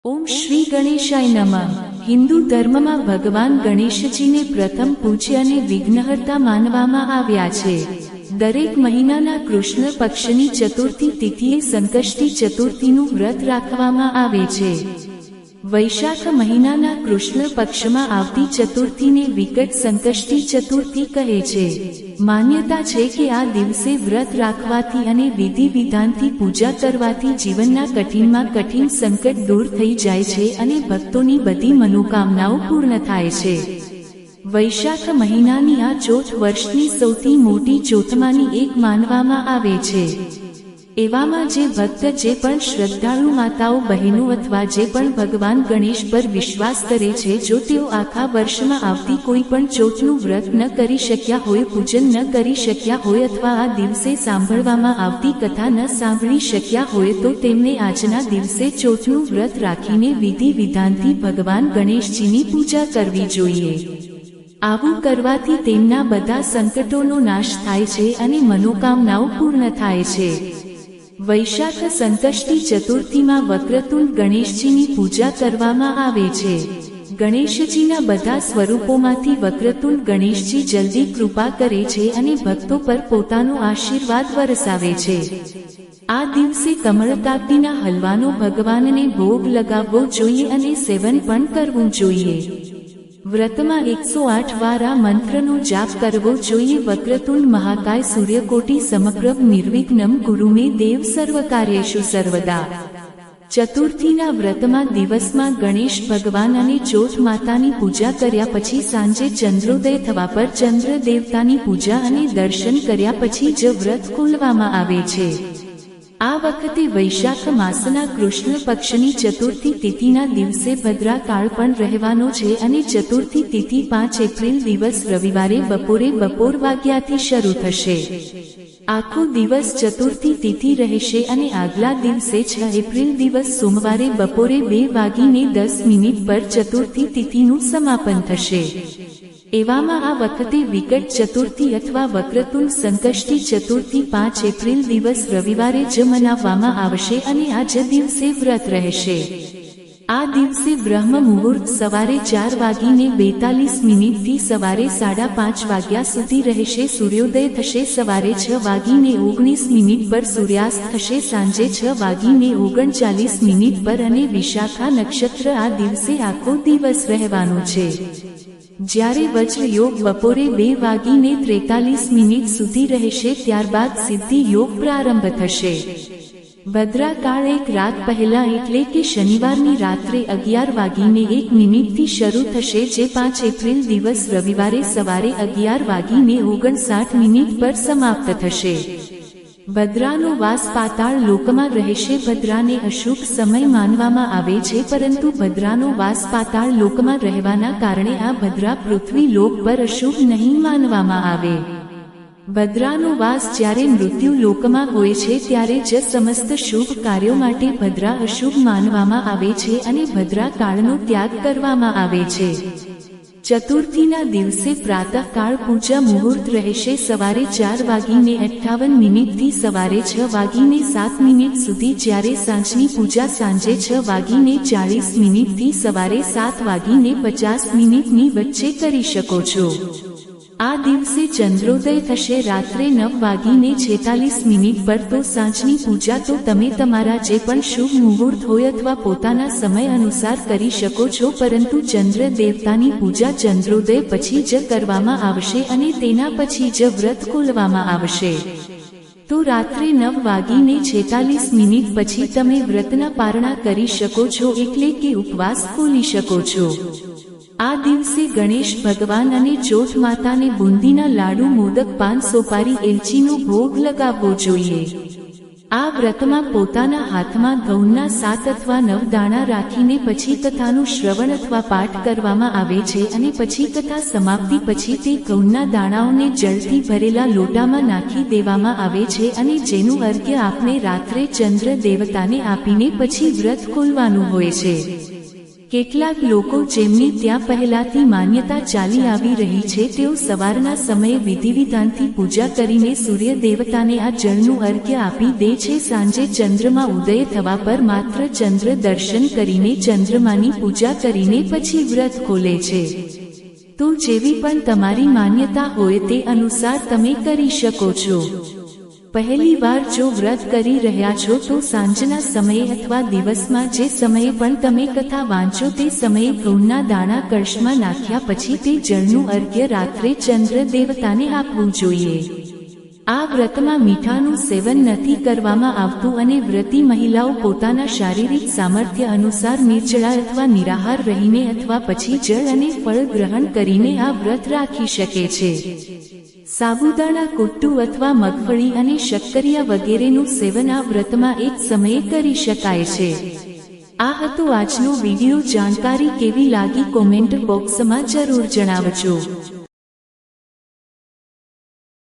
ओम श्री गणेशाय नमः। हिंदू धर्म में भगवान गणेशजीने प्रथम पूज्य अने विघ्नहर्ता मानवामां आव्या छे। दरेक महीनाना कृष्ण पक्षनी चतुर्थी तिथिए संकष्टी चतुर्थीनुं व्रत राखवामां आवे छे। वैशाख महीनाना कृष्ण पक्षमां आवती चतुर्थीने विकट संकष्टी चतुर्थी कहे छे। मान्यता छे के आ दिवसे व्रत राखवाथी अने विधि विधानथी पूजा करवाथी जीवनना कठिनमां कठिन संकट दूर थई जाय छे अने भक्तोनी बधी मनोकामनाओ पूर्ण थाय छे। वैशाख महीनानी आ चौथ वर्षनी सौथी मोटी चौथमानी एक मानवामां आवे छे। एवामां जे भक्त जे पण श्रद्धाळु माताओ बहेनो अथवा जे पण भगवान गणेश पर विश्वास करे छे, जो तेओ आखा वर्षमां आवती कोई पण चौथनुं व्रत न करी शक्या होय, पूजन न करी शक्या होय अथवा आ दिवसे सांभळवामां आवती कथा न सांभળી शक्या होय, तो तेमणे आजना दिवसे चौथनुं व्रत राखीने विधि विधानथी भगवान गणेशजीनी पूजा करवी जोईए। आवुं करवाथी तेमना बधा संकटोनो नाश थाय छे अने मनोकामनाओ पूर्ण थाय छे। वैशाख संकष्टी चतुर्थीमां वक्रतुंड गणेशजीनी पूजा करवामां आवे छे। गणेशजीना बधा स्वरूपोमांथी वक्रतुंड गणेशजी जल्दी कृपा करे छे अने भक्तो पर पोतानो आशीर्वाद वरसावे छे। आ दिवसे कमळकाकડીના हलવાનો भगवानने भोग लगावવો જોઈએ અને સેવન પણ કરવું જોઈએ। व्रतमां 108 वार आ मंत्रनो जाप करवो जोईए। वक्रतुंड महाकाय सूर्यकोटि समप्रभ निर्विघ्नं कुरु मे देव सर्वकार्येषु सर्वदा। चतुर्थीना व्रतमां दिवसमां गणेश भगवान अने चौथ मातानी पूजा कर्या पछी सांजे चंद्रोदय थवा पर चंद्र देवतानी पूजा अने दर्शन कर्या पछी ज व्रत खोलवामां आवे छे। आ वखते वैशाख मासना कृष्ण पक्षनी चतुर्थी तिथिना दिवसे भद्रा काळ पण रहेवानो छे अने चतुर्थी तिथि 5 एप्रिल दिवस रविवारे बपोरे 12 वाग्याथी शरू थशे। आखो दिवस चतुर्थी तिथि रहेशे अने आगला दिवसे 6 एप्रिल दिवस सोमवारे बपोरे 2:10 पर चतुर्थी तिथिनुं समापन थशे। एवामां आ वखते विकट चतुर्थी अथवा वक्रतुंड संकष्टी चतुर्थी 5 एप्रिल दिवस रविवारे ज मनाववामां आवशे अने आ ज दिवसे व्रत रहेशे। आ दिवसे ब्रह्म मुहूर्त सवारे 4:42 थी सवारे 5:30 वाग्या सुधी रहेशे। सूर्योदय थशे सवारे 6:19 पर सूर्यास्त थशे सांजे 6:39 पर अने विशाखा नक्षत्र आ दिवसे आखो दिवस रहेवानो छे। ज्यारे वज्र योग बपोरे 2:43 सुधी रहेशे, त्यारबाद सिद्धि योग प्रारंभ थशे। भद्रा काळ एक रात पहेला एटले के शनिवारनी रात्रे 11:01 थी शरू थशे, जे 5 एप्रिल दिवस रविवारे सवारे 11:59 पर समाप्त थशे। भद्रानो वास पाताळ लोकमां रहेशे। भद्राने अशुभ समय मानवामां आवे छे, परंतु भद्रानो वास पाताळ लोकमां रहेवाना कारणे आ भद्रा पृथ्वी लोक पर अशुभ नहीं मानवामां आवे। भद्रानो वास ज्यारे मृत्यु लोकमां होय छे त्यारे ज समस्त शुभ कार्यो माटे भद्रा अशुभ मानवामां आवे छे अने भद्रा काळनो त्याग करवामां आवे छे। चतुर्थीना दिवसे प्रातः काळ पूजा मुहूर्त रहेशे। सवारे 4:58 थी सवारे 6:07 सुधी, ज्यारे सांजनी पूजा सांजे 6:40 थी सवारे 7:50 ની વચ્ચે કરી શકો છો। आ दिवसे चंद्रोदय थशे रात्रे 9:46 पर। तो सांजनी पूजा तो तमे तमारा जे पण शुभ मुहूर्त होय अथवा पोताना समय अनुसार करी शको छो, परंतु चंद्र देवतानी पूजा चंद्रोदय पछी ज करवामां आवशे अने तेना पछी ज व्रत खोलवामां आवशे। तो रात्रे 9:46 पछी तमे व्रतना पारणा करी शको छो, एटले के उपवास खोली शको छो। आ दिवसे गणेश भगवान अने चौथ माताने बूंदीना लाडू, मोदक, पान, सोपारी, एलचीनो भोग लगावવો જોઈએ। आ व्रतमां पोताना हाथमां घऊंना 7 अथवा 9 दाणा राखीने पछी कथानुं श्रवण अथवा पाठ करवामां आवे छे अने पछी कथा समाप्ति पछी ते घऊंना दाणाओने जळथी भरेला लोटामां नाखी देवामां आवे छे अने जेनुं अर्घ्य आपणे रात्रे चंद्र देवताने आपीने पछी व्रत खोलवानुं होय छे। કેટલાક લોકો જેમની ત્યાં પહેલાથી માન્યતા ચાલી આવી રહી છે તેઓ સવારના સમયે વિધિવિધાનથી પૂજા કરીને સૂર્ય દેવતાને આ જળનું અર્ઘ્ય આપી દે છે. સાંજે ચંદ્રમા ઉદય થવા પર માત્ર ચંદ્ર દર્શન કરીને ચંદ્રમાની પૂજા કરીને પછી વ્રત ખોલે છે. તો જેવી પણ તમારી માન્યતા હોય તે અનુસાર તમે કરી શકો છો. પહેલી વાર જો વ્રત કરી રહ્યા છો તો સાંજના સમયે અથવા દિવસમાં જે સમયે પણ તમે કથા વાંચો તે સમયે ઘઉંના દાણા કળશમાં નાખ્યા પછી તે જળનું અર્ઘ્ય રાત્રે ચંદ્ર દેવતાને આપવું જોઈએ. આ વ્રતમાં મીઠાનું સેવન નથી કરવામાં આવતું અને વ્રતી મહિલાઓ પોતાના શારીરિક સામર્થ્ય અનુસાર નિર્જળા અથવા નિરાહાર રહીને અથવા પછી જળ અને ફળ ગ્રહણ કરીને આ વ્રત રાખી શકે છે. સાબુદાણા કુટ્ટુ અથવા મગફળી અને શક્કરિયા વગેરેનું સેવન આ વ્રતમાં એક સમયે કરી શકાય છે. આ હતો આજનો વિડિયો. જાણકારી કેવી લાગી કોમેન્ટ બોક્સમાં જરૂર જણાવજો.